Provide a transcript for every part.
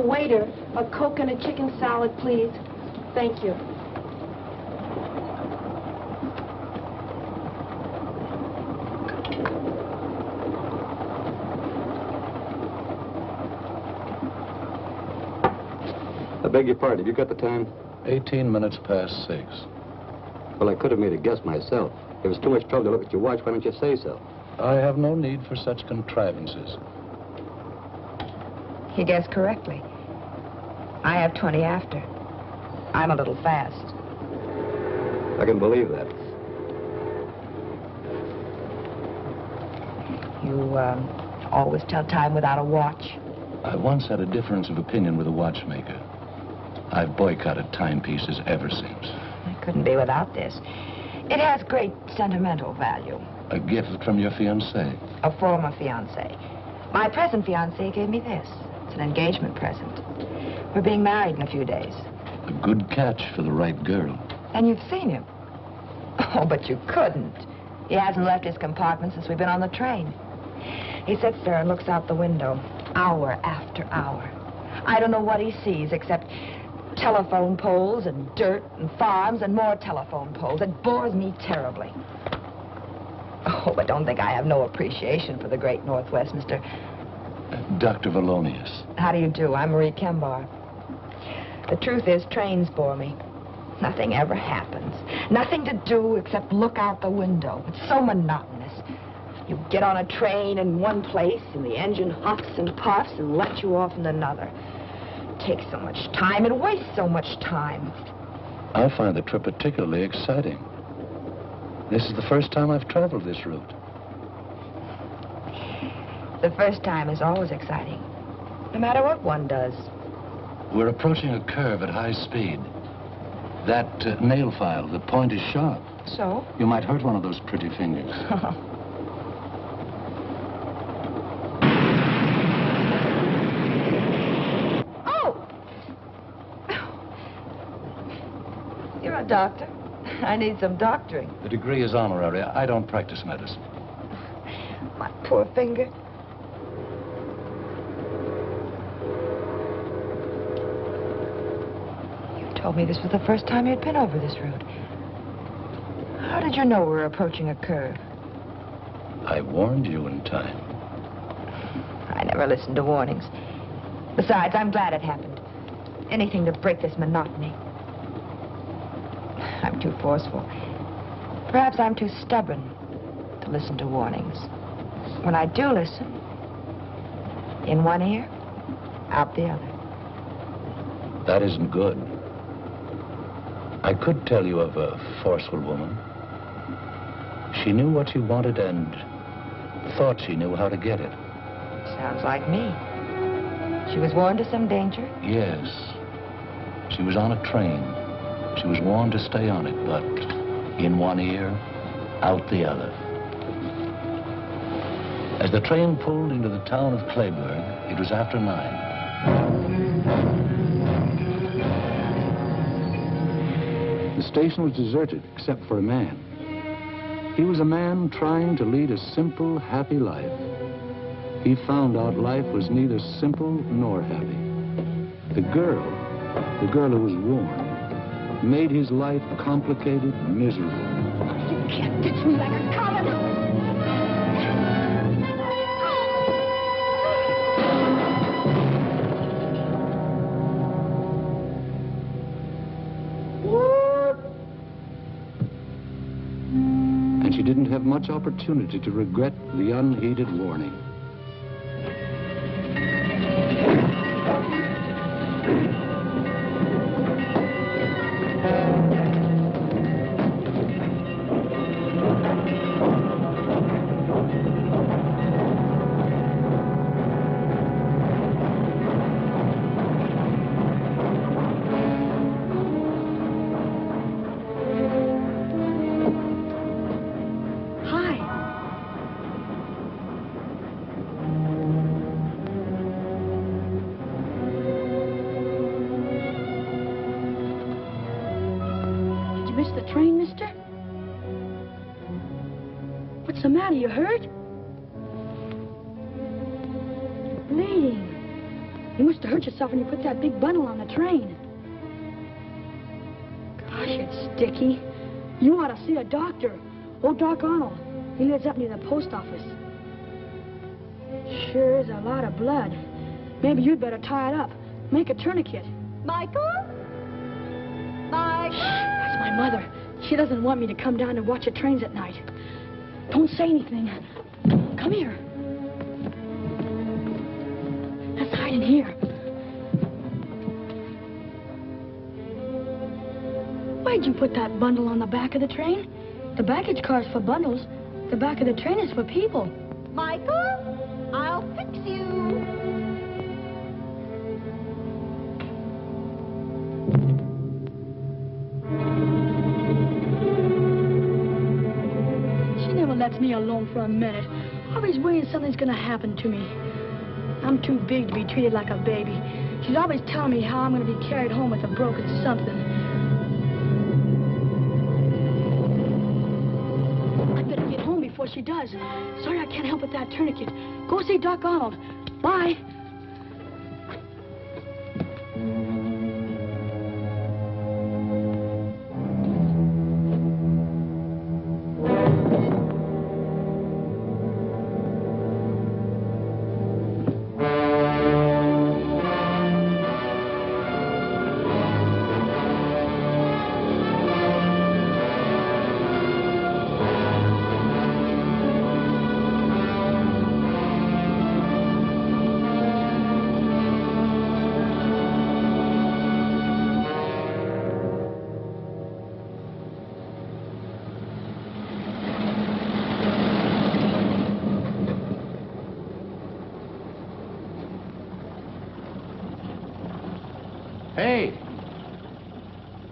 waiter, a Coke and a chicken salad, please. Thank you. I beg your pardon, have you got the time? 18 minutes past 6. Well, I could have made a guess myself. If it's too much trouble to look at your watch, why don't you say so? I have no need for such contrivances. He guessed correctly. I have 20 after. I'm a little fast. I can believe that. You, always tell time without a watch? I once had a difference of opinion with a watchmaker. I've boycotted timepieces ever since. I couldn't be without this. It has great sentimental value. A gift from your fiancé? A former fiancé. My present fiancé gave me this. It's an engagement present. We're being married in a few days. A good catch for the right girl. And you've seen him. Oh, but you couldn't. He hasn't left his compartment since we've been on the train. He sits there and looks out the window, hour after hour. I don't know what he sees except telephone poles and dirt and farms and more telephone poles. It bores me terribly. Oh, but don't think I have no appreciation for the great Northwest, Mr. Dr. Valonius. How do you do? I'm Marie Kembar. The truth is, trains bore me. Nothing ever happens. Nothing to do except look out the window. It's so monotonous. You get on a train in one place, and the engine huffs and puffs and lets you off in another. It takes so much time. It wastes so much time. I find the trip particularly exciting. This is the first time I've traveled this route. The first time is always exciting, no matter what one does. We're approaching a curve at high speed. That nail file, the point is sharp. So? You might hurt one of those pretty fingers. Oh! You're a doctor. I need some doctoring. The degree is honorary. I don't practice medicine. My poor finger. Told me this was the first time you'd been over this route. How did you know we were approaching a curve? I warned you in time. I never listened to warnings. Besides, I'm glad it happened. Anything to break this monotony. I'm too forceful. Perhaps I'm too stubborn to listen to warnings. When I do listen, in one ear, out the other. That isn't good. I could tell you of a forceful woman. She knew what she wanted and thought she knew how to get it. Sounds like me. She was warned of some danger? Yes. She was on a train. She was warned to stay on it, but in one ear, out the other. As the train pulled into the town of Clayburg, it was after 9. The station was deserted, except for a man. He was a man trying to lead a simple, happy life. He found out life was neither simple nor happy. The girl who was warned, made his life complicated, miserable. You can't ditch me like a common. And she didn't have much opportunity to regret the unheeded warning. What's the matter? You hurt? You're bleeding. You must have hurt yourself when you put that big bundle on the train. Gosh, it's sticky. You ought to see a doctor. Old Doc Arnold. He lives up near the post office. Sure is a lot of blood. Maybe you'd better tie it up. Make a tourniquet. Michael? Michael? That's my mother. She doesn't want me to come down to watch the trains at night. Don't say anything. Come here. Let's hide in here. Why'd you put that bundle on the back of the train? The baggage car's for bundles. The back of the train is for people. Michael? I'll fix you. She never lets me alone for a minute. Always worrying something's gonna happen to me. I'm too big to be treated like a baby. She's always telling me how I'm gonna be carried home with a broken something. I better get home before she does. Sorry I can't help with that tourniquet. Go see Doc Arnold. Bye.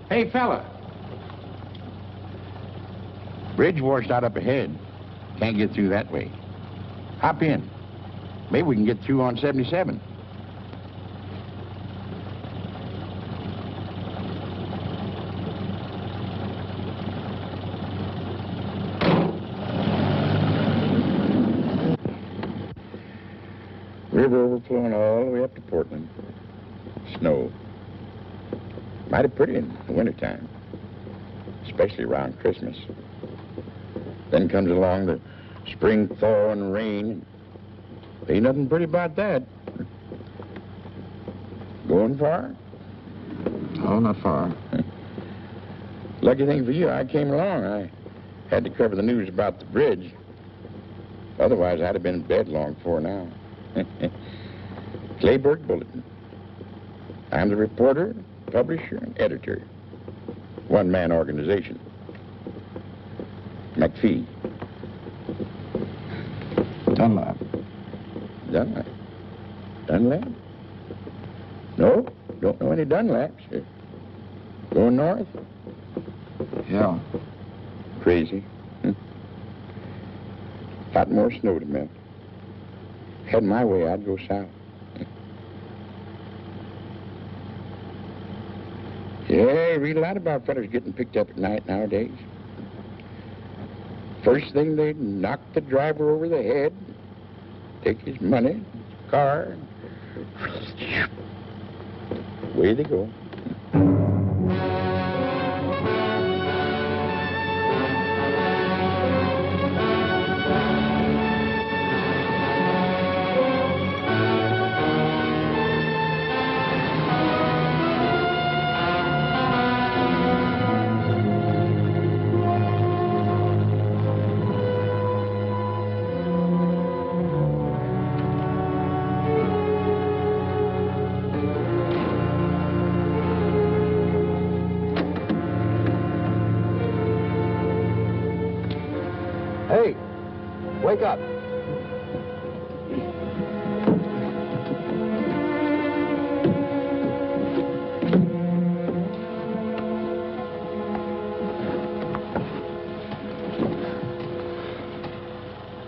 Hey, fella. Bridge washed out up ahead. Can't get through that way. Hop in. Maybe we can get through on 77. River overflowing all the way up to Portland. Snow. Mighty pretty in the wintertime, especially around Christmas. Then comes along the spring thaw and rain. Ain't nothing pretty about that. Going far? Oh, not far. Lucky thing for you, I came along. I had to cover the news about the bridge. Otherwise, I'd have been in bed long before now. Clayburg Bulletin. I'm the reporter, publisher, and editor. One-man organization. McPhee. Dunlap. Dunlap? Dunlap? No, don't know any Dunlaps. Going north? Yeah. Crazy. Lot more snow to melt. Had my way, I'd go south. Yeah, you read a lot about fellas getting picked up at night nowadays. First thing, they knock the driver over the head, take his money, his car, away they go. Hey, wake up.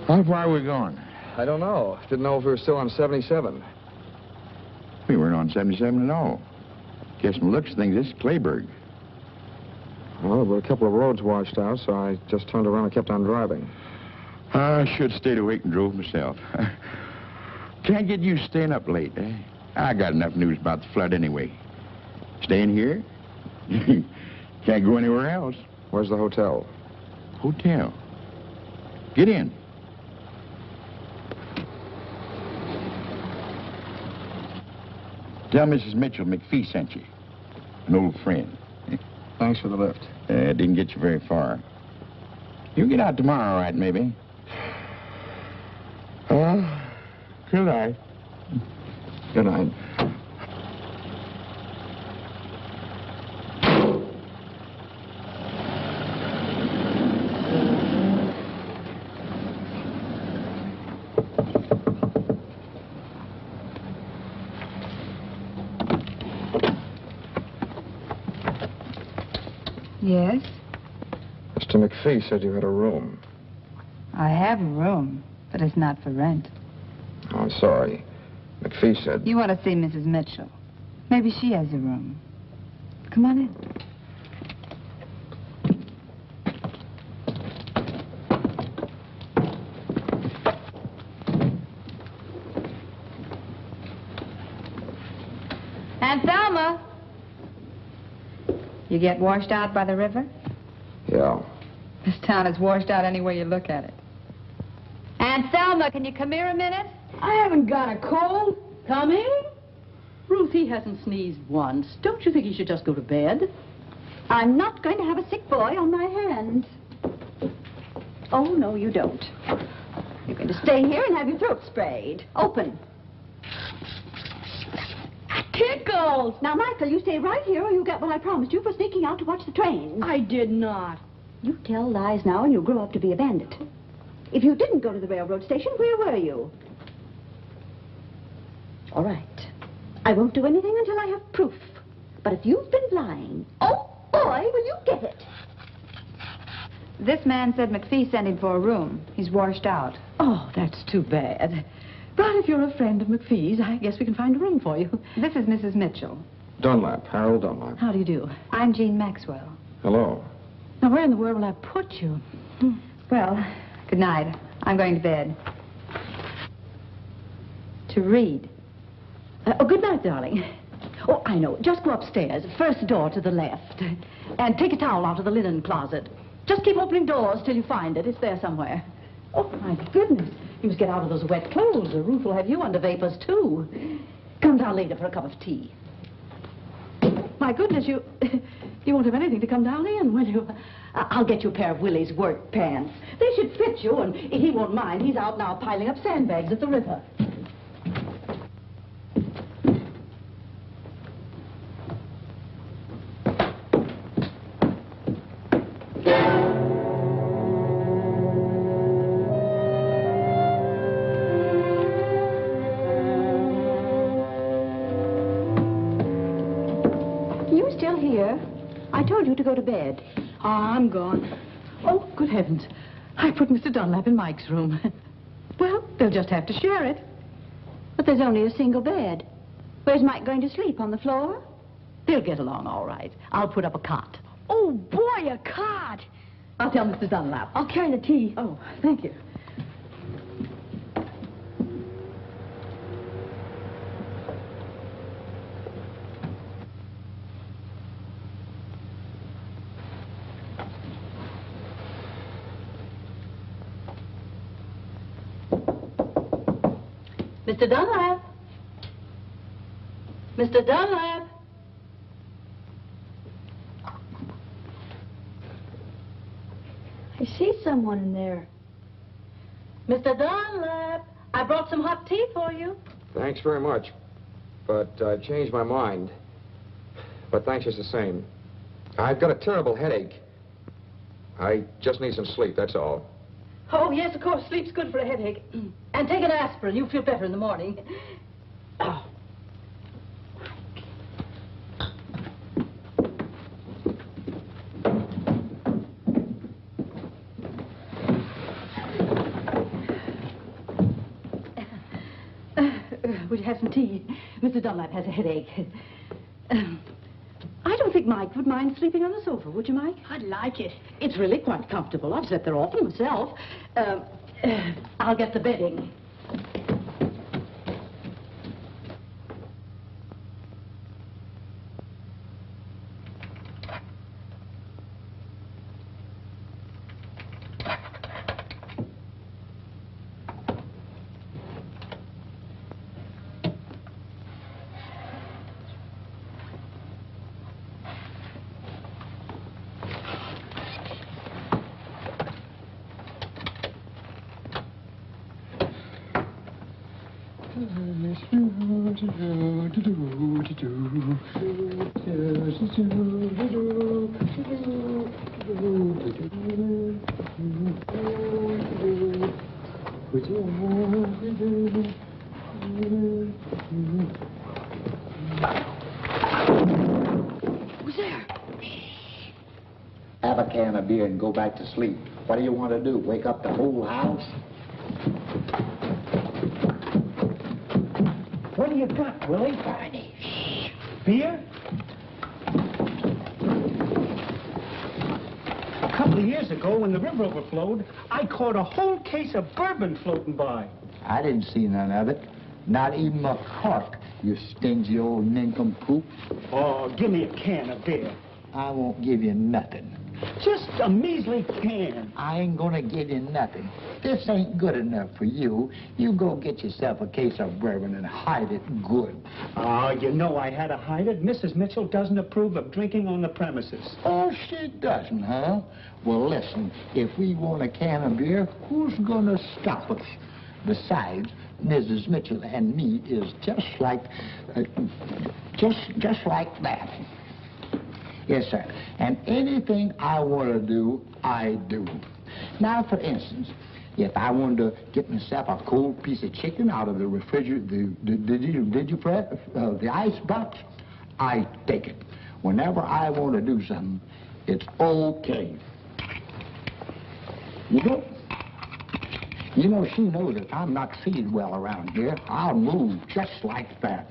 How far are we going? I don't know. Didn't know if we were still on 77. We weren't on 77 at all. Guess from the looks of things, this is Clayburg. Well, there were a couple of roads washed out, so I just turned around and kept on driving. I should have stayed awake and drove myself. Can't get used to staying up late, eh? I got enough news about the flood anyway. Staying here? Can't go anywhere else. Where's the hotel? Hotel. Get in. Tell Mrs. Mitchell McPhee sent you. An old friend. Thanks for the lift. Didn't get you very far. You'll get out tomorrow, all right, maybe? Good night. Good night. Yes? Mr. McPhee said you had a room. I have a room, but it's not for rent. Oh, I'm sorry. McPhee said... You want to see Mrs. Mitchell. Maybe she has a room. Come on in. Aunt Thelma! You get washed out by the river? Yeah. This town is washed out any way you look at it. Aunt Thelma, can you come here a minute? I haven't got a cold. Coming? Ruth, he hasn't sneezed once. Don't you think he should just go to bed? I'm not going to have a sick boy on my hands. Oh, no, you don't. You're going to stay here and have your throat sprayed. Open. Tickles! Now, Michael, you stay right here or you'll get what I promised you for sneaking out to watch the trains. I did not. You tell lies now and you'll grow up to be a bandit. If you didn't go to the railroad station, where were you? All right. I won't do anything until I have proof. But if you've been lying, oh, boy, will you get it. This man said McPhee sent him for a room. He's washed out. Oh, that's too bad. But if you're a friend of McPhee's, I guess we can find a room for you. This is Mrs. Mitchell. Dunlap, Harold Dunlap. How do you do? I'm Jean Maxwell. Hello. Now, where in the world will I put you? Well, good night. I'm going to bed. To read. Oh, good night, darling. Oh, I know. Just go upstairs, first door to the left. And take a towel out of the linen closet. Just keep opening doors till you find it. It's there somewhere. Oh, my goodness. You must get out of those wet clothes. The roof will have you under vapors, too. Come down later for a cup of tea. My goodness, you won't have anything to come down in, will you? I'll get you a pair of Willie's work pants. They should fit you, and he won't mind. He's out now piling up sandbags at the river. I told you to go to bed. Oh, I'm gone. Oh, good heavens. I put Mr. Dunlap in Mike's room. Well, they'll just have to share it. But there's only a single bed. Where's Mike going to sleep, on the floor? They'll get along all right. I'll put up a cot. Oh, boy, a cot. I'll tell Mr. Dunlap. I'll carry the tea. Oh, thank you. Mr. Dunlap. Mr. Dunlap. I see someone in there. Mr. Dunlap, I brought some hot tea for you. Thanks very much. But I've changed my mind. But thanks just the same. I've got a terrible headache. I just need some sleep, that's all. Oh, yes, of course. Sleep's good for a headache. And take an aspirin. You'll feel better in the morning. Oh. Would you have some tea? Mr. Dunlap has a headache. I don't think Mike would mind sleeping on the sofa, would you, Mike? I'd like it. It's really quite comfortable. I've slept there often myself. I'll get the bedding. Who's there? Have a can of beer and go back to sleep. What do you want to do? Wake up the whole house? What do you got, Willie? Barney. Shh. Beer? A couple of years ago, when the river overflowed, I caught a whole case of bourbon floating by. I didn't see none of it. Not even a cork, you stingy old nincompoop. Oh, give me a can of beer. I won't give you nothing. Just a measly can. I ain't gonna give you nothing. This ain't good enough for you. You go get yourself a case of bourbon and hide it good. Oh, you know I had to hide it. Mrs. Mitchell doesn't approve of drinking on the premises. Oh, she doesn't, huh? Well, listen, if we want a can of beer, who's gonna stop us? Besides, Mrs. Mitchell and me is just like that. Yes, sir. And anything I want to do, I do. Now, for instance, if I wanted to get myself a cold piece of chicken out of the refrigerator, the ice box, I take it. Whenever I want to do something, it's okay. You know, she knows if I'm not treated well around here, I'll move just like that.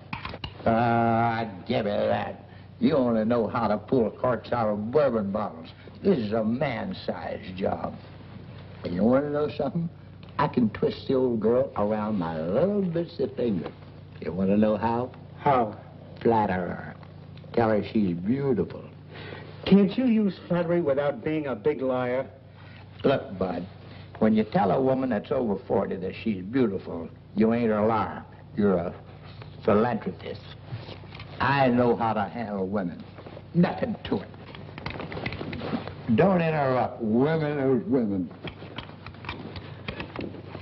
Give it that. You only know how to pull corks out of bourbon bottles. This is a man-sized job. And you want to know something? I can twist the old girl around my little bitsy finger. You want to know how? How? Flatter her. Tell her she's beautiful. Can't you use flattery without being a big liar? Look, Bud, when you tell a woman that's over 40 that she's beautiful, you ain't a liar. You're a philanthropist. I know how to handle women. Nothing to it. Don't interrupt. Women are women.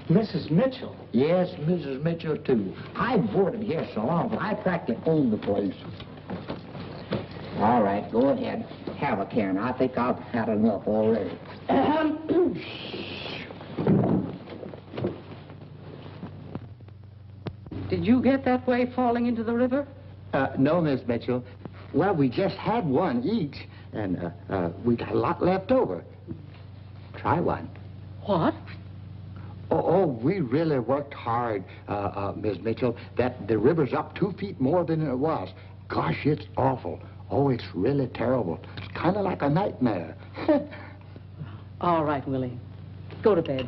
Mrs. Mitchell? Yes, Mrs. Mitchell, too. I've boarded here so long, but I practically own the place. All right, go ahead. Have a can. I think I've had enough already. Did you get that way falling into the river? No, Miss Mitchell. Well, we just had one each, and we got a lot left over. Try one. What? Oh, we really worked hard, Miss Mitchell. That the river's up 2 feet more than it was. Gosh, it's awful. Oh, it's really terrible. It's kind of like a nightmare. All right, Willie. Go to bed.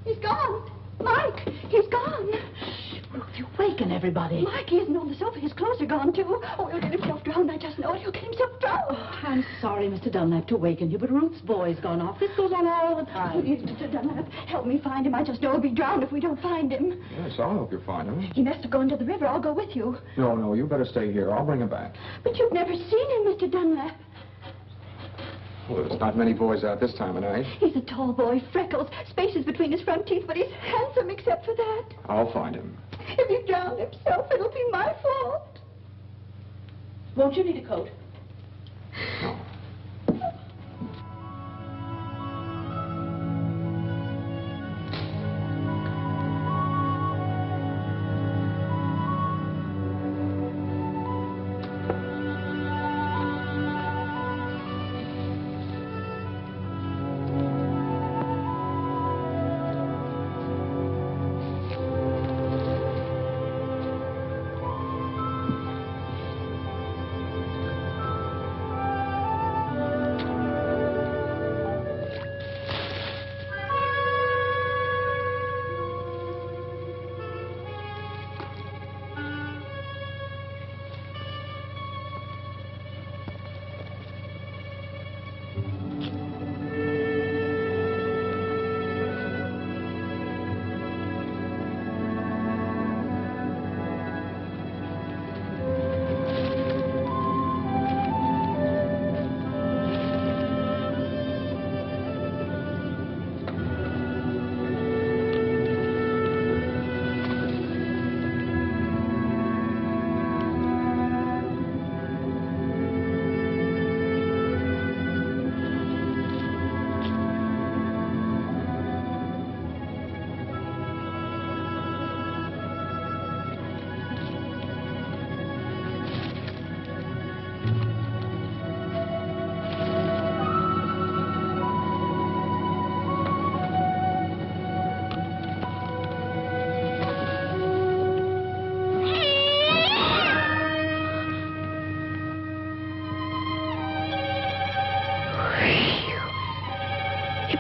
He's gone. Mike, he's gone. Ruth, you waken everybody. Mike, he isn't on the sofa. His clothes are gone, too. Oh, he'll get himself drowned. I just know it. He'll get himself drowned. Oh, I'm sorry, Mr. Dunlap, to waken you, but Ruth's boy's gone off. This goes on all the time. Please, Mr. Dunlap, help me find him. I just know he'll be drowned if we don't find him. Yes, I'll help you find him. He must have gone to the river. I'll go with you. No, you better stay here. I'll bring him back. But you've never seen him, Mr. Dunlap. Well, there's not many boys out this time of night. He's a tall boy, freckles, spaces between his front teeth, but he's handsome except for that. I'll find him. If he drowned himself, it'll be my fault. Won't you need a coat? No.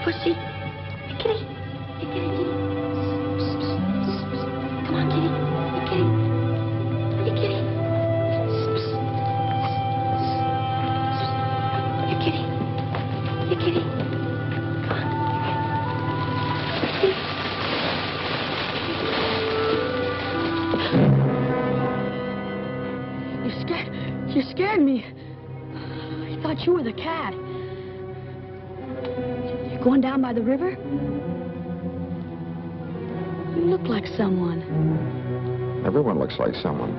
pussy. Hey, kitty. Hey, kitty, kitty. Psst, psst, psst, psst. Come on, kitty. Hey, kitty. Hey, kitty. Psst, psst, psst, psst. Hey, kitty. Hey, kitty. Come on. You scared me. I thought you were the cat. You going down by the river? You look like someone. Everyone looks like someone.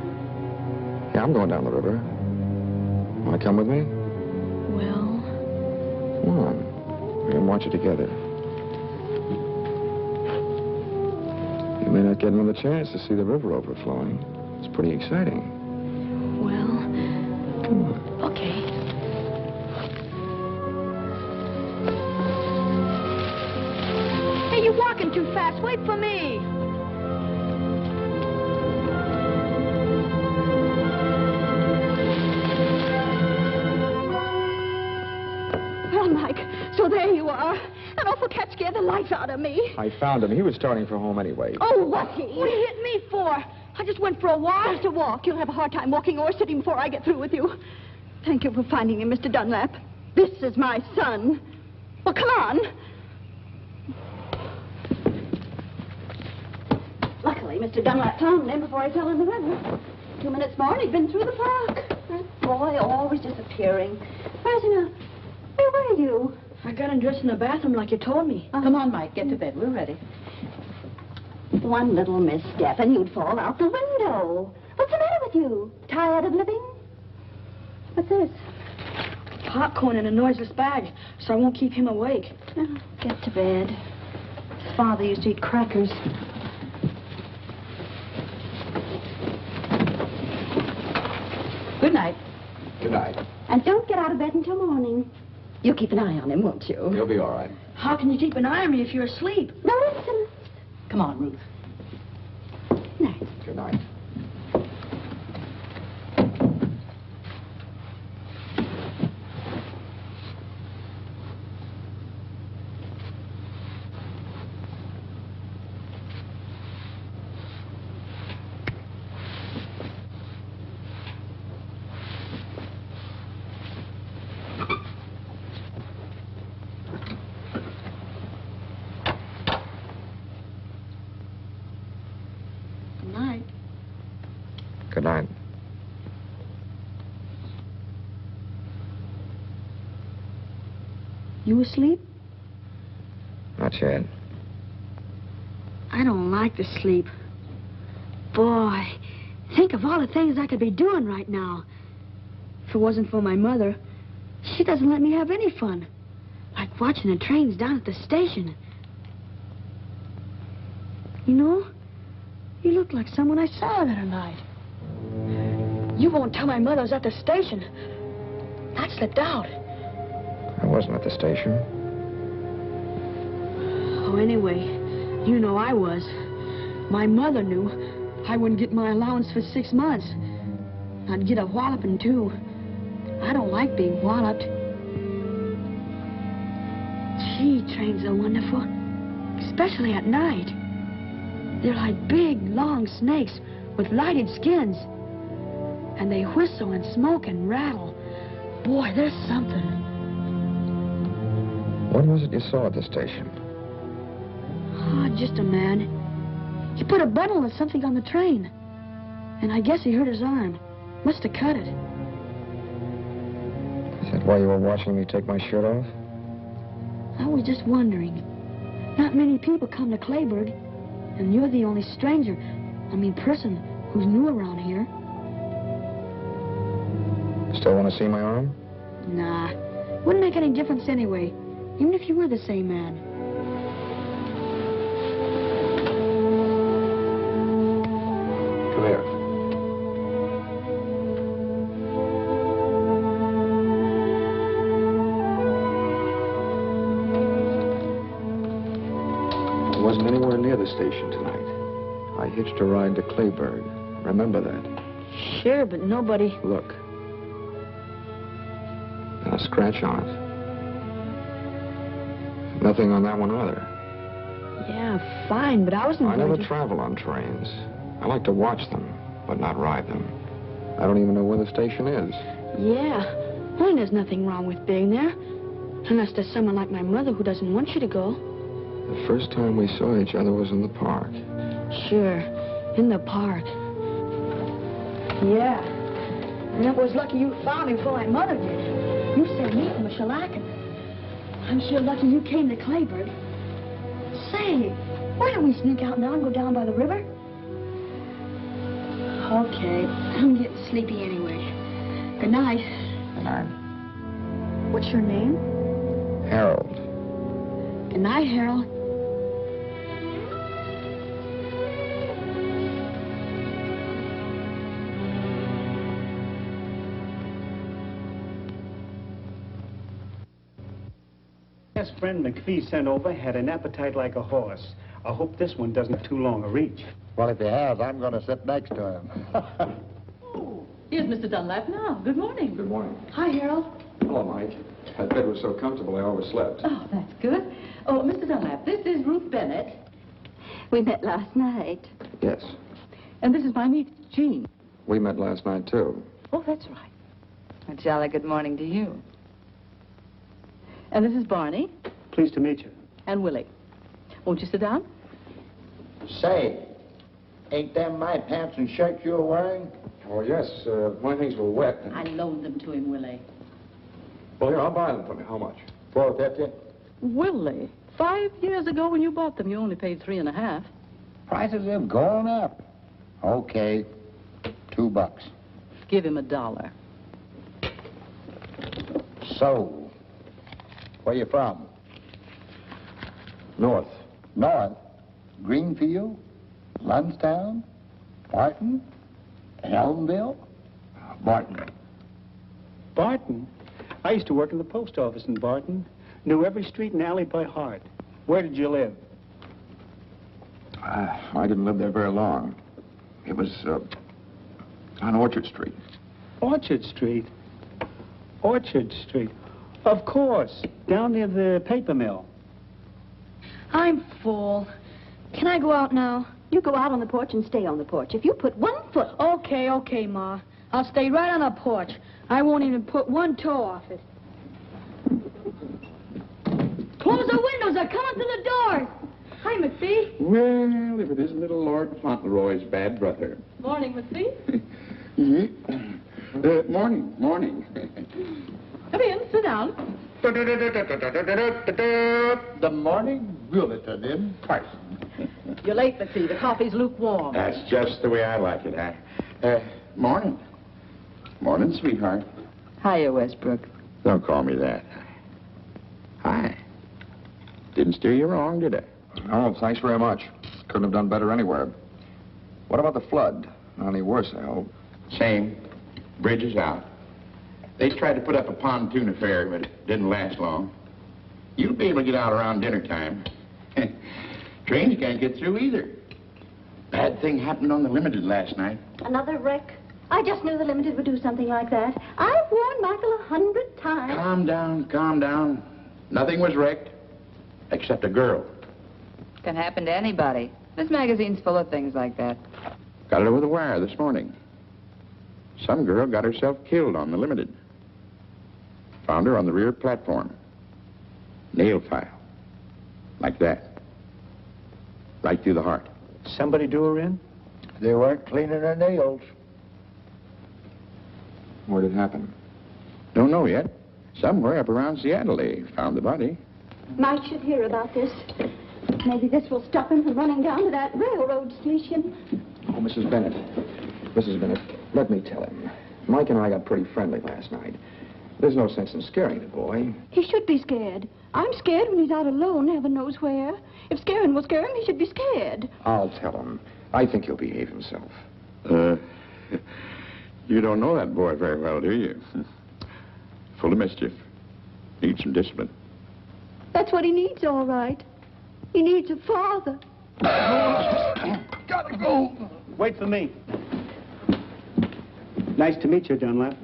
Yeah, I'm going down the river. Want to come with me? Well... Come on. We can watch it together. You may not get another chance to see the river overflowing. It's pretty exciting. Well... Come on. Okay. Hey, you're walking too fast. Wait for me. Well, Mike, so there you are. That awful cat scared the life out of me. I found him. He was starting for home anyway. Oh, was he? What do you hit me for? I just went for a walk. Just a walk. You'll have a hard time walking or sitting before I get through with you. Thank you for finding him, Mr. Dunlap. This is my son. Well, come on. Luckily, Mr. Dunlap found him before he fell in the river. 2 minutes more and he'd been through the park. That boy always disappearing. Where's he now? Where were you? I got undressed in the bathroom like you told me. Come on, Mike, get to bed. We're ready. One little misstep and you'd fall out the window. What's the matter with you? Tired of living? What's this? Popcorn in a noiseless bag, so I won't keep him awake. Oh, get to bed. His father used to eat crackers. Good night. Good night. And don't get out of bed until morning. You keep an eye on him, won't you? You'll be all right. How can you keep an eye on me if you're asleep? No, listen. Come on, Ruth. Night. Good night. Good night. You asleep? Not yet. I don't like to sleep. Boy, think of all the things I could be doing right now. If it wasn't for my mother, she doesn't let me have any fun. Like watching the trains down at the station. You know, you look like someone I saw the other night. You won't tell my mother I was at the station. That slipped out. I wasn't at the station. Oh, anyway, you know I was. My mother knew I wouldn't get my allowance for 6 months. I'd get a walloping, too. I don't like being walloped. Gee, trains are wonderful. Especially at night. They're like big, long snakes with lighted skins. And they whistle and smoke and rattle. Boy, there's something. What was it you saw at the station? Oh, just a man. He put a bundle of something on the train. And I guess he hurt his arm. Must have cut it. Is that why you were watching me take my shirt off? I was just wondering. Not many people come to Clayburg. And you're the only stranger, person who's new around here. Still want to see my arm? Nah. Wouldn't make any difference anyway. Even if you were the same man. Come here. I wasn't anywhere near the station tonight. I hitched a ride to Clayburg. Remember that? Sure, but nobody... Look. And a scratch on it. Nothing on that one either. Yeah, fine, but I wasn't I going never to... travel on trains. I like to watch them, but not ride them. I don't even know where the station is. Yeah. Well, there's nothing wrong with being there. Unless there's someone like my mother who doesn't want you to go. The first time we saw each other was in the park. Sure, in the park. Yeah. And it was lucky you found him before my mother did. You saved me from a shellacking. I'm sure lucky you came to Clayburg. Say, why don't we sneak out now and go down by the river? Okay, I'm getting sleepy anyway. Good night. Good night. What's your name? Harold. Good night, Harold. Best friend McPhee sent over had an appetite like a horse. I hope this one doesn't have too long a reach. Well, if he has, I'm going to sit next to him. Oh, here's Mr. Dunlap now. Good morning. Good morning. Hi, Harold. Hello, Mike. That bed was so comfortable I overslept. Oh, that's good. Oh, Mr. Dunlap, this is Ruth Bennett. We met last night. Yes. And this is my niece, Jean. We met last night, too. Oh, that's right. A jolly good morning to you. And this is Barney Pleased to meet you. and Willie. Won't you sit down? Say, ain't them my pants and shirt you're wearing? Oh, yes. My things were wet. I loaned them to him, Willie. Well, here, I'll buy them for me. How much? $4.50. Willie, 5 years ago when you bought them, you only paid $3.50. Prices have gone up. Okay, $2. Give him $1. So, where you from? North. North? Greenfield? Lunstown? Barton? Elmville? Barton. Barton? I used to work in the post office in Barton. Knew every street and alley by heart. Where did you live? I didn't live there very long. It was on Orchard Street. Orchard Street. Orchard Street. Of course. Down near the paper mill. I'm full. Can I go out now? You go out on the porch and stay on the porch. If you put 1 foot... Okay, Ma. I'll stay right on the porch. I won't even put 1 toe off it. Close the windows. They're coming through the door. Hi, McPhee. Well, if it isn't little Lord Fauntleroy's bad brother. Morning, McPhee. Morning, morning. Come in, sit down. The morning bulletin in person. You're late, McPhee. The coffee's lukewarm. That's just the way I like it, huh? Morning. Morning, sweetheart. Hiya, Westbrook. Don't call me that. Hi. Didn't steer you wrong, did I? Oh, thanks very much. Couldn't have done better anywhere. What about the flood? Not any worse, I hope. Same. Bridge is out. They tried to put up a pontoon affair, but it didn't last long. You'll be able to get out around dinner time. Trains can't get through either. Bad thing happened on the Limited last night. Another wreck? I just knew the Limited would do something like that. I've warned Michael 100 times. Calm down, calm down. Nothing was wrecked, except a girl. Can happen to anybody. This magazine's full of things like that. Got it over the wire this morning. Some girl got herself killed on the Limited. Found her on the rear platform. Nail file. Like that. Right through the heart. Somebody do her in? They weren't cleaning their nails. Where'd it happen? Don't know yet. Somewhere up around Seattle they found the body. Mike should hear about this. Maybe this will stop him from running down to that railroad station. Oh, Mrs. Bennett. Mrs. Bennett, let me tell him. Mike and I got pretty friendly last night. There's no sense in scaring the boy. He should be scared. I'm scared when he's out alone, heaven knows where. If scaring will scare him, he should be scared. I'll tell him. I think he'll behave himself. You don't know that boy very well, do you? Full of mischief. Needs some discipline. That's what he needs, all right. He needs a father. Gotta go. Wait for me. Nice to meet you, Dunlap.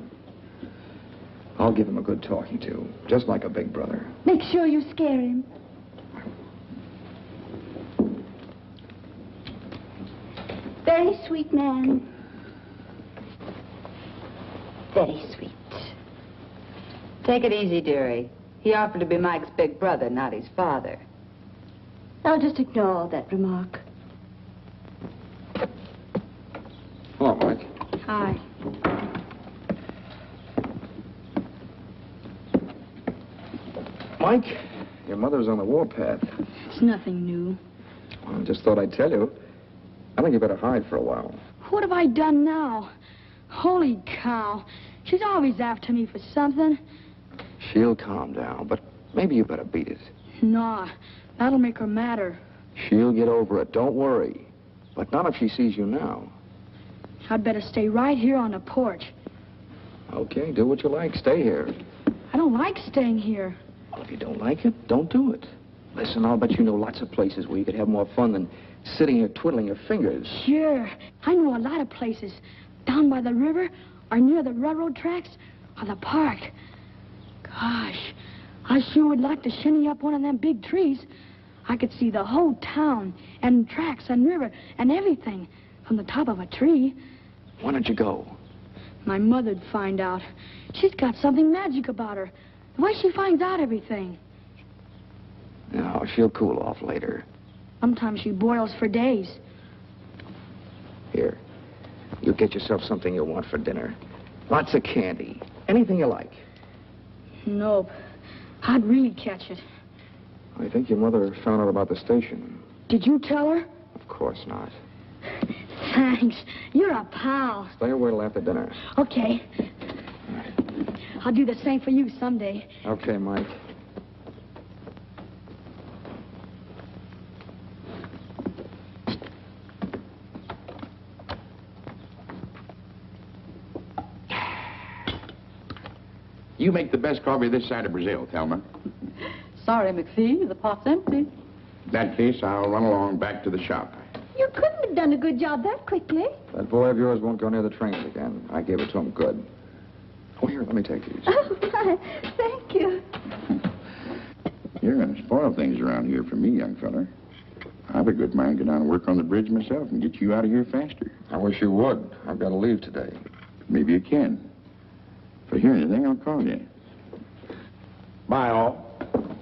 I'll give him a good talking to, just like a big brother. Make sure you scare him. Very sweet man. Very sweet. Take it easy, dearie. He offered to be Mike's big brother, not his father. I'll just ignore that remark. Hello, Mike. Hi. Mike, your mother's on the warpath. It's nothing new. Well, I just thought I'd tell you. I think you better hide for a while. What have I done now? Holy cow. She's always after me for something. She'll calm down, but maybe you better beat it. No, that'll make her madder. She'll get over it, don't worry. But not if she sees you now. I'd better stay right here on the porch. Okay, do what you like. Stay here. I don't like staying here. Well, if you don't like it, don't do it. Listen, I'll bet you know lots of places where you could have more fun than sitting here twiddling your fingers. Sure. I know a lot of places. Down by the river, or near the railroad tracks, or the park. Gosh, I sure would like to shinny up one of them big trees. I could see the whole town, and tracks, and river, and everything from the top of a tree. Why don't you go? My mother'd find out. She's got something magic about her. The way she finds out everything. No, she'll cool off later. Sometimes she boils for days. Here, you get yourself something you'll want for dinner. Lots of candy. Anything you like. Nope. I'd really catch it. I think your mother found out about the station. Did you tell her? Of course not. Thanks. You're a pal. Stay away till after dinner. Okay. I'll do the same for you someday. Okay, Mike. You make the best coffee this side of Brazil, Thelma. Sorry, McPhee, the pot's empty. In that case, I'll run along back to the shop. You couldn't have done a good job that quickly. That boy of yours won't go near the trains again. I gave it to him good. Oh, here, let me take these. Oh, my, thank you. You're going to spoil things around here for me, young fella. I've a good mind to go down and work on the bridge myself and get you out of here faster. I wish you would. I've got to leave today. Maybe you can. If I hear anything, I'll call you. Bye, all.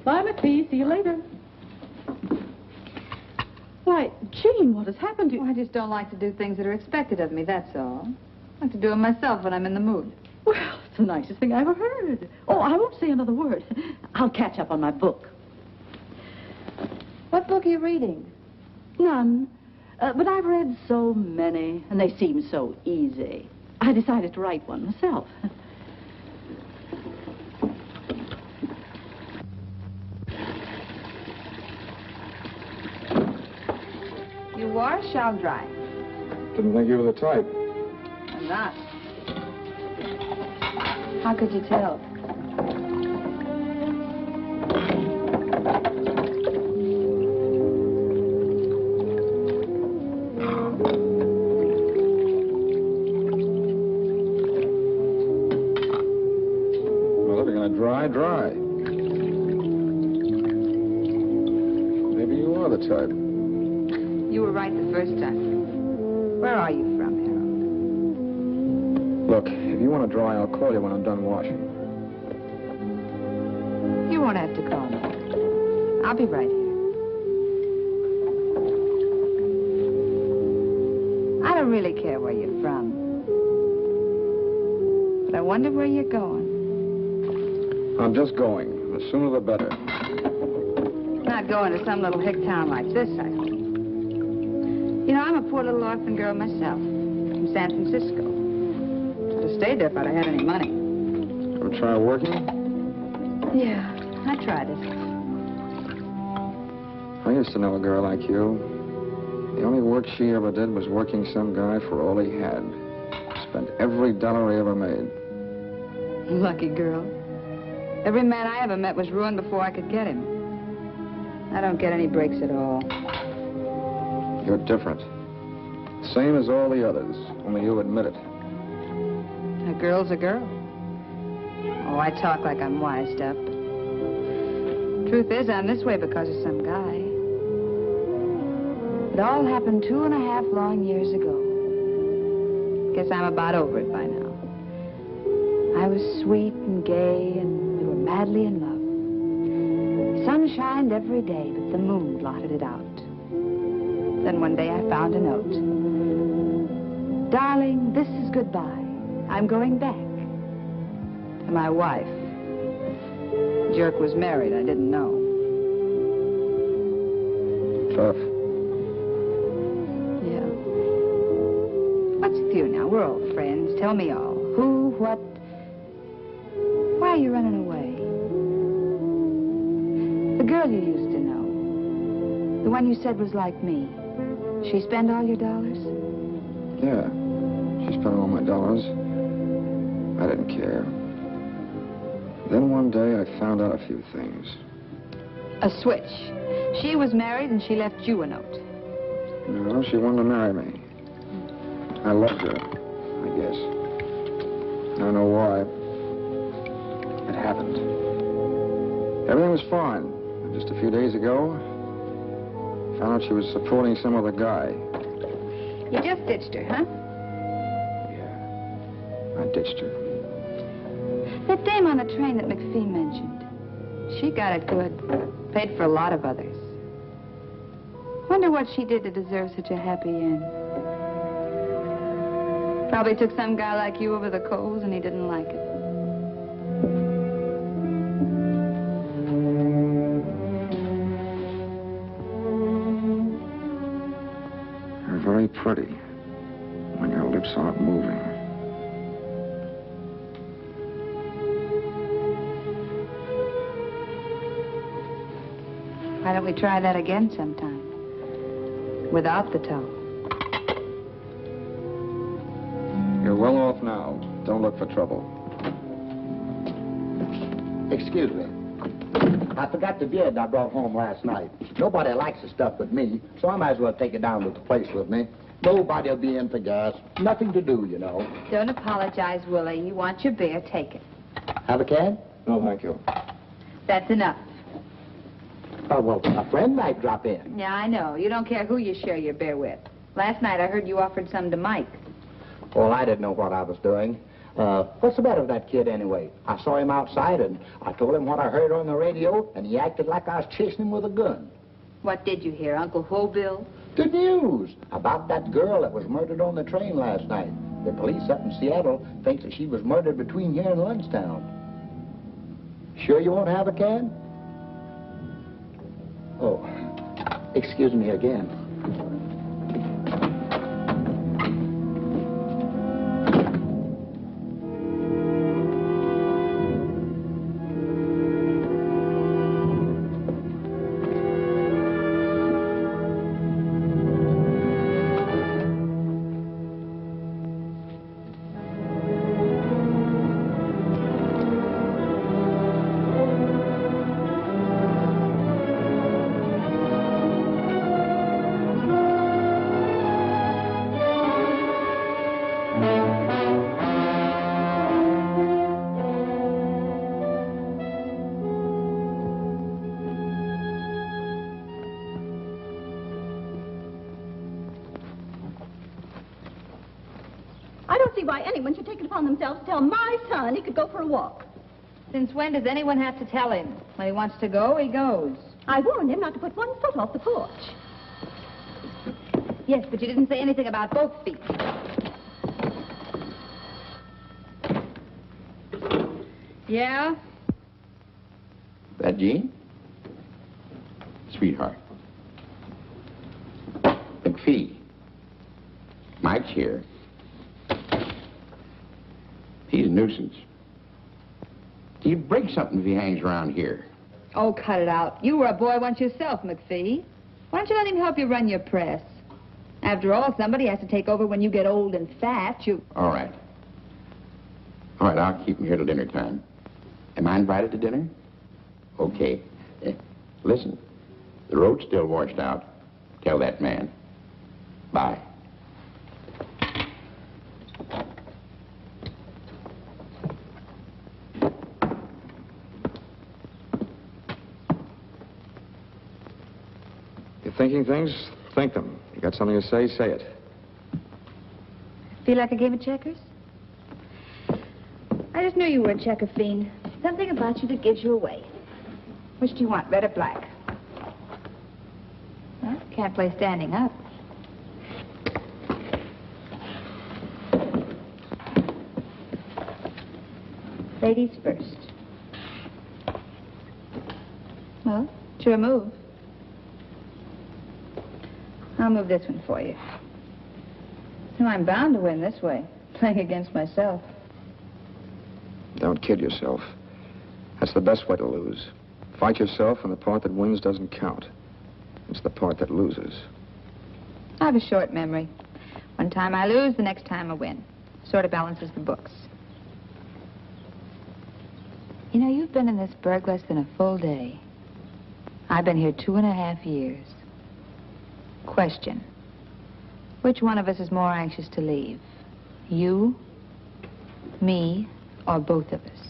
Bye, McPhee. See you later. Why, Jean, what has happened to you? I just don't like to do things that are expected of me, that's all. I like to do them myself when I'm in the mood. Well, it's the nicest thing I ever heard. Oh, I won't say another word. I'll catch up on my book. What book are you reading? None. But I've read so many, and they seem so easy. I decided to write one myself. You wash, I'll dry. Didn't think you were the type. I'm not. How could you tell? Well, if you're going to dry. Maybe you are the type. You were right the first time. Where are you from, Harold? Look, if you want to dry, I'll call you when I'm done washing. You won't have to call me. I'll be right here. I don't really care where you're from. But I wonder where you're going. I'm just going. The sooner the better. Not going to some little hick town like this, I hope. You know, I'm a poor little orphan girl myself, from San Francisco. Should have stayed there if I'd have had any money. Ever try working? Yeah, I tried it. I used to know a girl like you. The only work she ever did was working some guy for all he had. Spent every dollar he ever made. Lucky girl. Every man I ever met was ruined before I could get him. I don't get any breaks at all. You're different. Same as all the others, only you admit it. A girl's a girl. Oh, I talk like I'm wised up. Truth is, I'm this way because of some guy. It all happened 2.5 long years ago. Guess I'm about over it by now. I was sweet and gay, and we were madly in love. The sun shined every day, but the moon blotted it out. Then one day I found a note. Darling, this is goodbye. I'm going back. To my wife. The jerk was married. I didn't know. Tough. Yeah. What's with you now? We're old friends. Tell me all. Who, what? Why are you running away? The girl you used to know. The one you said was like me. She spend all your dollars? Yeah. She spent all my dollars. I didn't care. Then one day I found out a few things. A switch. She was married and she left you a note. No, she wanted to marry me. I loved her, I guess. I don't know why. It happened. Everything was fine. Just a few days ago, I found out she was supporting some other guy. You just ditched her, huh? Yeah. I ditched her. That dame on the train that McPhee mentioned. She got it good. Paid for a lot of others. Wonder what she did to deserve such a happy end. Probably took some guy like you over the coals and he didn't like it. You're very pretty when your lips aren't moving. Why don't we try that again sometime? Without the toe. You're well off now. Don't look for trouble. Excuse me. I forgot the beard I brought home last night. Nobody likes the stuff but me, so I might as well take it down to the place with me. Nobody'll be in for gas. Nothing to do, you know. Don't apologize, Willie. You want your beer, take it. Have a can? No, thank you. That's enough. Oh, well, a friend might drop in. Yeah, I know. You don't care who you share your beer with. Last night I heard you offered some to Mike. Well, I didn't know what I was doing. What's the matter with that kid anyway? I saw him outside and I told him what I heard on the radio and he acted like I was chasing him with a gun. What did you hear, Uncle Hobill? The news about that girl that was murdered on the train last night. The police up in Seattle think that she was murdered between here and Lundstown. Sure you won't have a can? Oh, excuse me again. I don't see why anyone should take it upon themselves to tell my son he could go for a walk. Since when does anyone have to tell him? When he wants to go, he goes. I warned him not to put one foot off the porch. Yes, but you didn't say anything about both feet. Yeah? That Jean? Sweetheart. McPhee. Mike's here. He's a nuisance. He'd break something if he hangs around here. Oh, cut it out. You were a boy once yourself, McPhee. Why don't you let him help you run your press? After all, somebody has to take over when you get old and fat. All right. All right, I'll keep him here till dinner time. Am I invited to dinner? Okay. Listen, the road's still washed out. Tell that man. Bye. You're thinking things? Think them. You got something to say, say it. Feel like a game of checkers? I just knew you were a checker fiend. Something about you that gives you away. Which do you want, red or black? Well, can't play standing up. Ladies first. Well, it's your move. I'll move this one for you. No, I'm bound to win this way, playing against myself. Don't kid yourself. That's the best way to lose. Fight yourself, and the part that wins doesn't count. It's the part that loses. I have a short memory. One time I lose, the next time I win. Sort of balances the books. You know, you've been in this burg less than a full day. I've been here 2.5 years. Question. Which one of us is more anxious to leave? You, me, or both of us?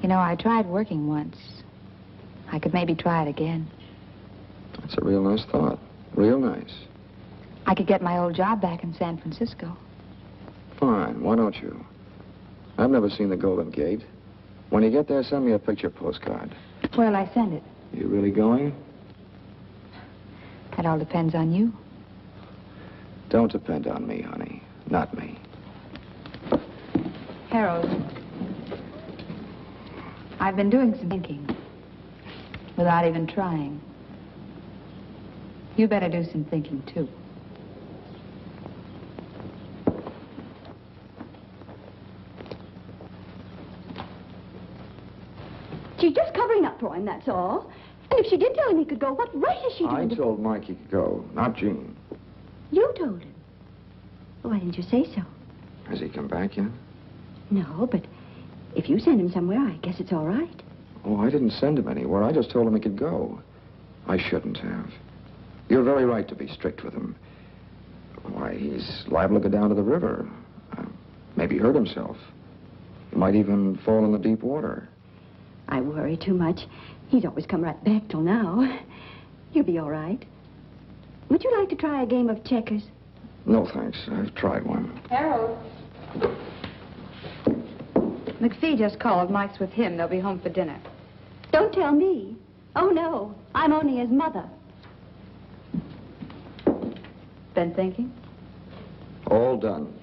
You know, I tried working once. I could maybe try it again. That's a real nice thought. Real nice. I could get my old job back in San Francisco. Fine. Why don't you? I've never seen the Golden Gate. When you get there, send me a picture postcard. Where'll I send it? You really going? That all depends on you. Don't depend on me, honey. Not me. Harold, I've been doing some thinking without even trying. You better do some thinking, too. She's just covering up for him, that's all. And if she did tell him he could go, what right has she I to... told Mike he could go, not Jean. You told him. Why didn't you say so? Has he come back yet? No, but if you send him somewhere, I guess it's all right. Oh, I didn't send him anywhere. I just told him he could go. I shouldn't have. You're very right to be strict with him. Why, he's liable to go down to the river. Maybe hurt himself. He might even fall in the deep water. I worry too much. He's always come right back till now. You'll be all right. Would you like to try a game of checkers? No, thanks. I've tried one. Harold. McPhee just called. Mike's with him. They'll be home for dinner. Don't tell me. Oh, no. I'm only his mother. Been thinking? All done.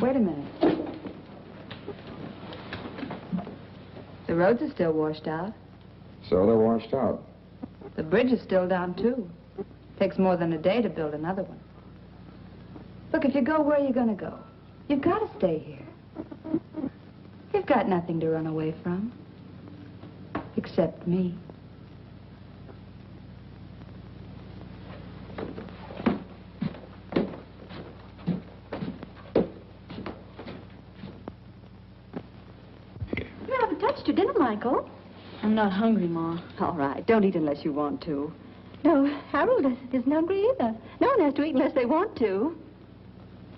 Wait a minute. The roads are still washed out. So they're washed out. The bridge is still down, too. Takes more than a day to build another one. Look, if you go, where are you going to go? You've got to stay here. You've got nothing to run away from. Except me. You haven't touched your dinner, Michael. I'm not hungry, Ma. All right, don't eat unless you want to. No, Harold isn't hungry either. No one has to eat unless they want to.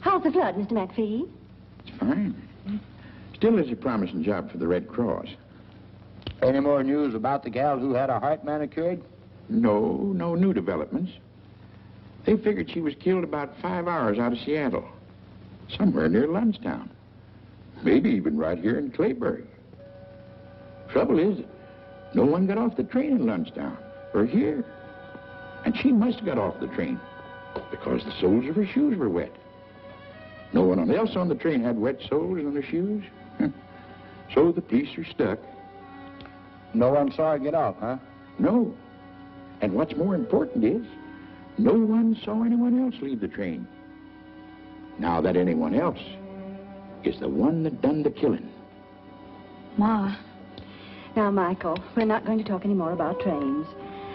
How's the flood, Mr. McPhee? It's fine. Still is a promising job for the Red Cross. Any more news about the gal who had her heart manicured? No new developments. They figured she was killed about 5 hours out of Seattle. Somewhere near Lundstown. Maybe even right here in Clayburg. Trouble is, no one got off the train in Lundstown, or here. And she must have got off the train, because the soles of her shoes were wet. No one else on the train had wet soles on their shoes. So the police are stuck. No one saw her get off, huh? No. And what's more important is, no one saw anyone else leave the train. Now that anyone else is the one that done the killing. Ma. Now, Michael, we're not going to talk any more about trains.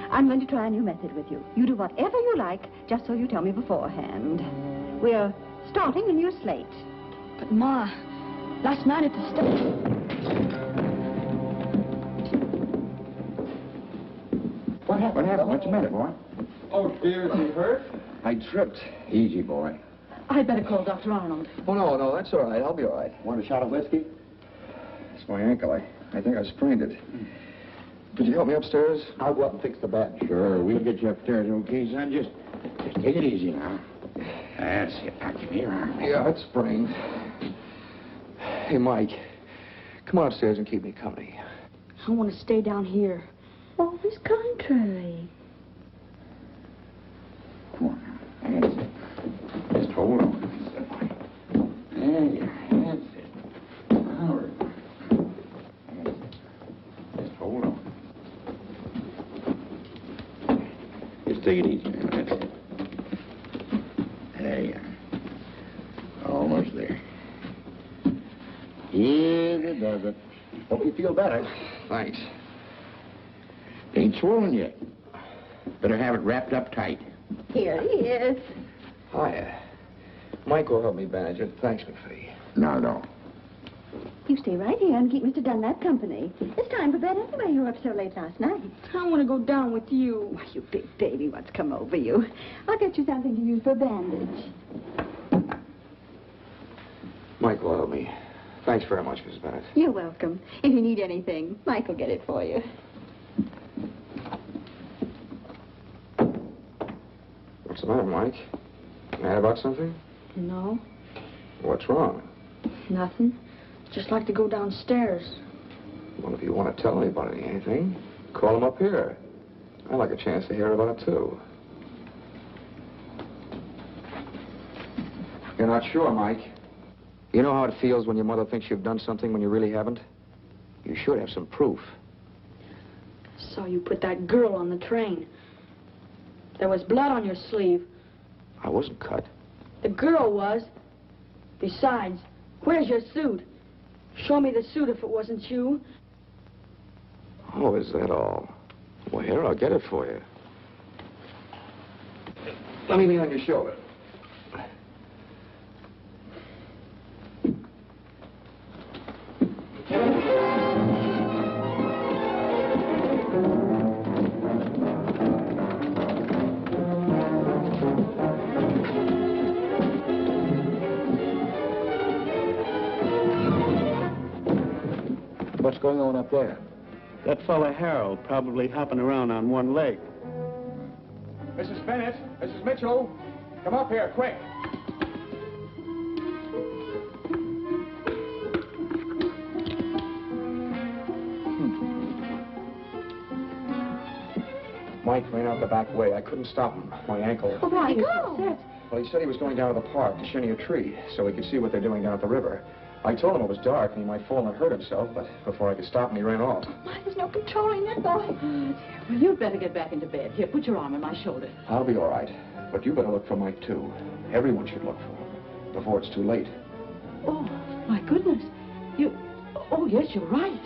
I'm going to try a new method with you. You do whatever you like, just so you tell me beforehand. We're starting a new slate. But, Ma, last night at the station... What happened? What's the matter, boy? Oh, dear, is he hurt? I tripped. Easy, boy. I'd better call Dr. Arnold. Oh, no, that's all right. I'll be all right. Want a shot of whiskey? It's my ankle. I think I sprained it. Could you help me upstairs? I'll go up and fix the bed. Sure, we'll get you upstairs, okay, son? Just take it easy now. That's it. Now, come here. Yeah, it's sprained. Hey, Mike, come on upstairs and keep me company. I want to stay down here. Always contrary. Come on now. That's it. Just hold on. That's it, Mike. There you are. That's it. All right. That's it. Just hold on. Just take it easy, man. That's it. There you are. Almost there. Easy does it. Hope you feel better. Thanks. Ain't swollen yet. Better have it wrapped up tight. Here he is. Hiya. Mike will help me bandage it. Thanks, McPhee. Not at all. You stay right here and keep Mr. Dunlap company. It's time for bed anyway. You were up so late last night. I want to go down with you. Why, you big baby, what's come over you? I'll get you something to use for a bandage. Mike will help me. Thanks very much, Mrs. Bennett. You're welcome. If you need anything, Mike will get it for you. What's the matter, Mike? Mad about something? No, What's wrong? nothing. Just like to go downstairs. Well, if you want to tell anybody anything, call them up here. I'd like a chance to hear about it, too. You're not sure, Mike? You know how it feels when your mother thinks you've done something when you really haven't? You should have some proof. Saw you put that girl on the train. There was blood on your sleeve. I wasn't cut. The girl was. Besides, where's your suit? Show me the suit if it wasn't you. Oh, is that all? Well, here, I'll get it for you. Let me lean on your shoulder. What's going on up there? That fella Harold probably hopping around on one leg. Mrs. Bennett, Mrs. Mitchell, come up here, quick. Mike ran out the back way. I couldn't stop him. My ankle. Oh, why go? Well, he said he was going down to the park to shinny a tree so he could see what they're doing down at the river. I told him it was dark and he might fall and hurt himself, but before I could stop him, he ran off. Why, there's no controlling that boy. Well, you'd better get back into bed. Here, put your arm on my shoulder. I'll be all right. But you better look for Mike, too. Everyone should look for him before it's too late. Oh, my goodness. Oh, yes, you're right.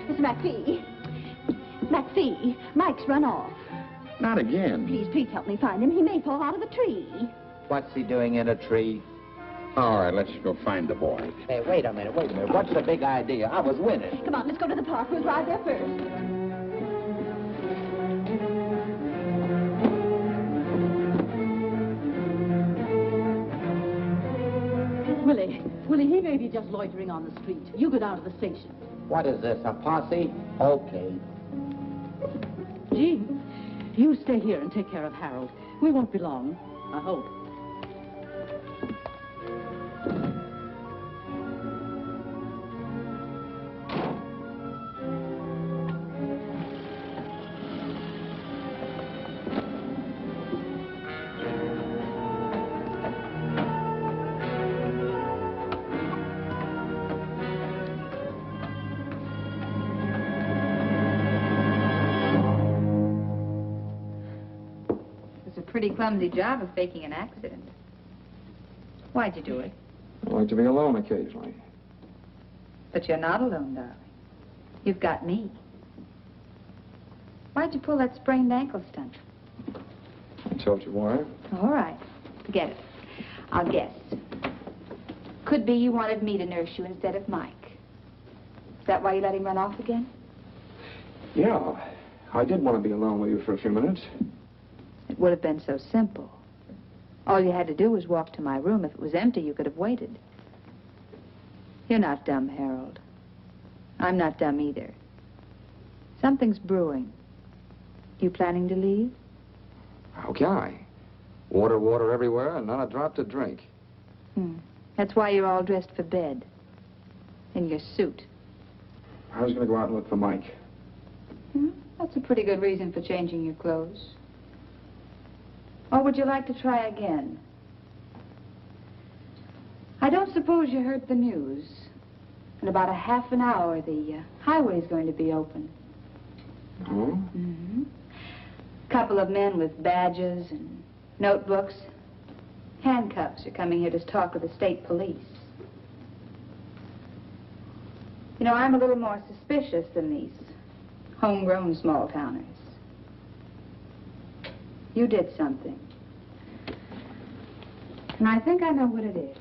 Mr. McPhee. McPhee, Mike's run off. Not again. Please help me find him. He may fall out of the tree. What's he doing in a tree? All right, let's go find the boy. Hey, wait a minute. What's the big idea? I was winning. Come on, let's go to the park. We'll drive there first. Willie, he may be just loitering on the street. You go down to the station. What is this, a posse? Okay. Jean, you stay here and take care of Harold. We won't be long, I hope. Pretty clumsy job of faking an accident. Why'd you do it? I like to be alone occasionally. But you're not alone, darling. You've got me. Why'd you pull that sprained ankle stunt? I told you why. All right. Forget it. I'll guess. Could be you wanted me to nurse you instead of Mike. Is that why you let him run off again? Yeah, I did want to be alone with you for a few minutes. It would have been so simple. All you had to do was walk to my room. If it was empty, you could have waited. You're not dumb, Harold. I'm not dumb either. Something's brewing. You planning to leave? How can I? Water everywhere and not a drop to drink. That's why you're all dressed for bed. In your suit. I was going to go out and look for Mike. That's a pretty good reason for changing your clothes. Or would you like to try again? I don't suppose you heard the news. In about a half an hour, the highway's going to be open. Oh? Couple of men with badges and notebooks, handcuffs are coming here to talk with the state police. You know, I'm a little more suspicious than these homegrown small-towners. You did something. And I think I know what it is.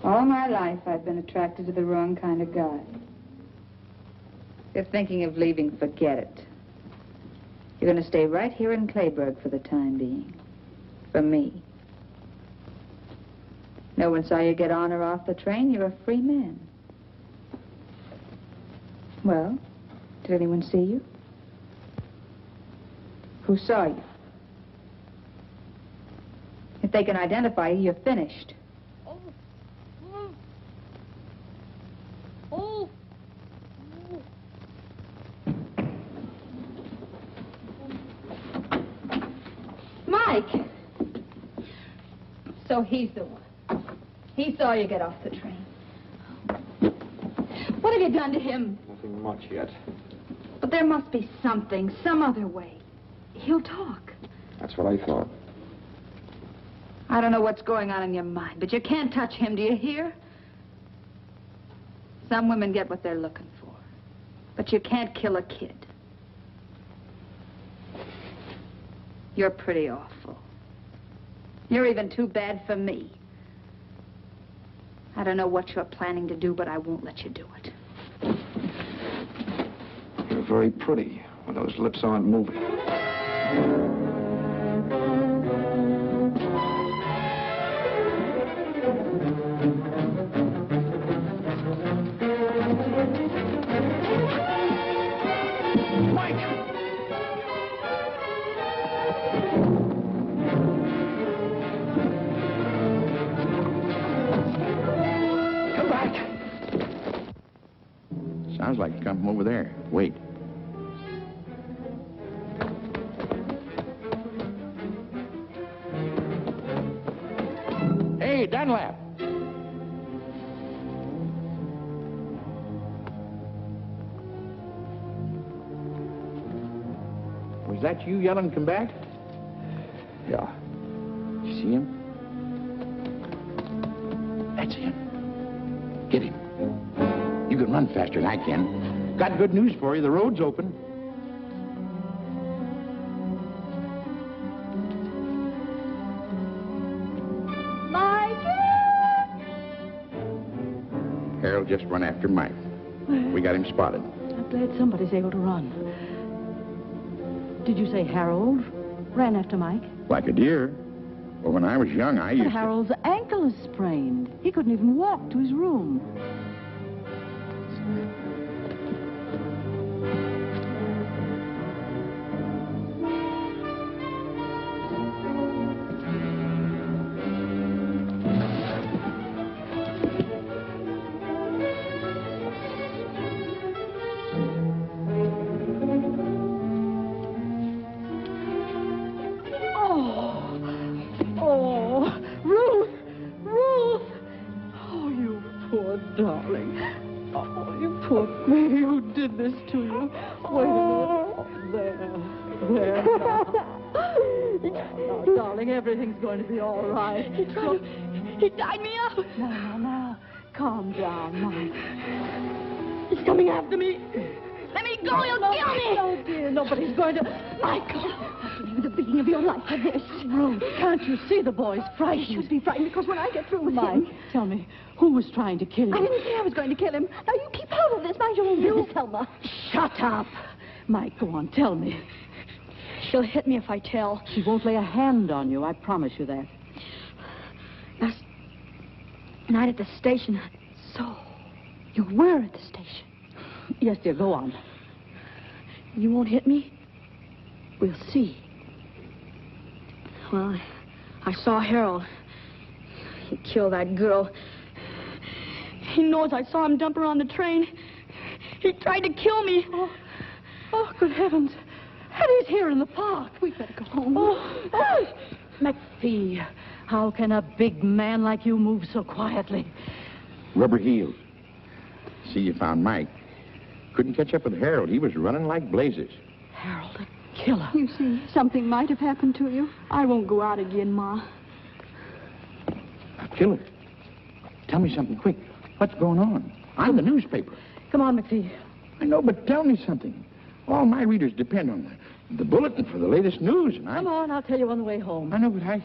All my life, I've been attracted to the wrong kind of guy. If you're thinking of leaving, forget it. You're going to stay right here in Clayburg for the time being. For me. No one saw you get on or off the train. You're a free man. Well, did anyone see you? Who saw you? If they can identify you, you're finished. Mike! So he's the one. He saw you get off the train. What have you done to him? Nothing much yet. But there must be something, some other way. He'll talk. That's what I thought. I don't know what's going on in your mind, but you can't touch him, do you hear? Some women get what they're looking for. But you can't kill a kid. You're pretty awful. You're even too bad for me. I don't know what you're planning to do, but I won't let you do it. You're very pretty when those lips aren't moving. Sounds like you come from over there. Wait. Hey, Dunlap. Was that you yelling, come back? Yeah. You see him? That's him. Get him. You can run faster than I can. Got good news for you. The road's open. Harold just run after Mike. We got him spotted. I'm glad somebody's able to run. Did you say Harold ran after Mike? Like a deer. Well, when I was young, I used But Harold's ankle is sprained. He couldn't even walk to his room. Darling. Oh, you poor baby. Who did this to you? Wait a minute. There. Now, darling, everything's going to be all right. He tied me up. Now. Calm down, Mike. He's coming after me. Let me go. He'll kill me. No, dear. Nobody's going to... Michael, I'll give you the beating of your life for this. Ruth, can't you see the boy's frightened? He should be frightened because when I get through with Mike, him... tell me, who was trying to kill you? I didn't say I was going to kill him. Now, you keep out of this. Mind your own business, Selma. Shut up. Mike, go on, tell me. She'll hit me if I tell. She won't lay a hand on you, I promise you that. Last night at the station. So, you were at the station. Yes, dear, go on. You won't hit me? We'll see. Well, I saw Harold. He killed that girl. He knows I saw him dump her on the train. He tried to kill me. Oh, good heavens. Eddie's here in the park. We better go home. Oh, McPhee, how can a big man like you move so quietly? Rubber heels. See, you found Mike. Couldn't catch up with Harold. He was running like blazes. Harold, a killer. You see, something might have happened to you. I won't go out again, Ma. A killer? Tell me something quick. What's going on? I'm the newspaper. Come on, McPhee. I know, but tell me something. All my readers depend on the bulletin for the latest news, and Come on, I'll tell you on the way home. I know, but I...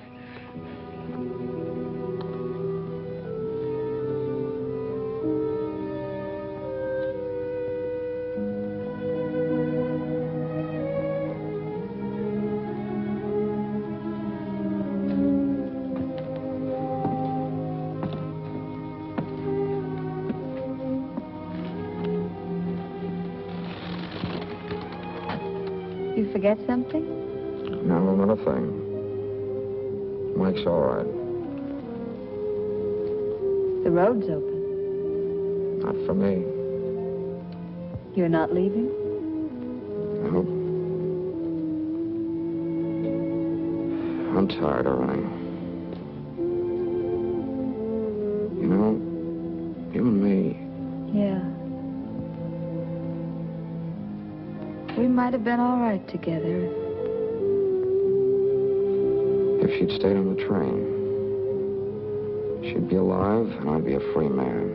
You forget something? No, not a thing. Mike's all right. The road's open. Not for me. You're not leaving? No. I'm tired of running. You know, you and me, Yeah. We might have been all right together. if she'd stayed on the train, she'd be alive and I'd be a free man.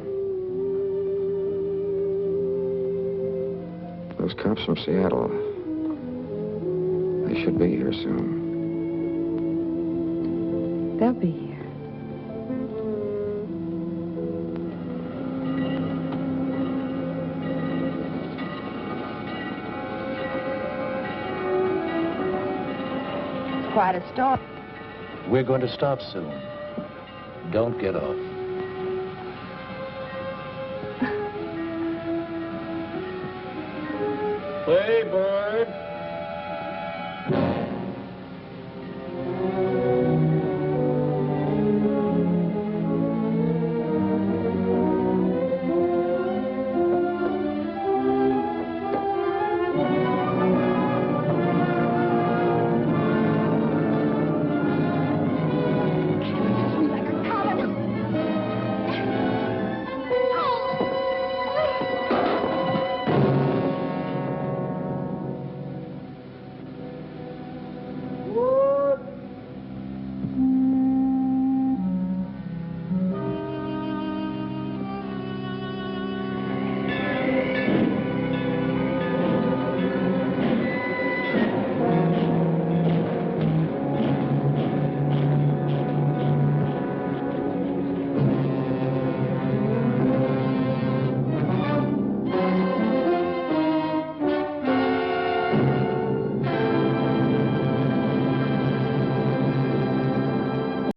Those cops from Seattle, they should be here soon. They'll be here. Quite a storm. We're going to stop soon. Don't get off. Play, bird.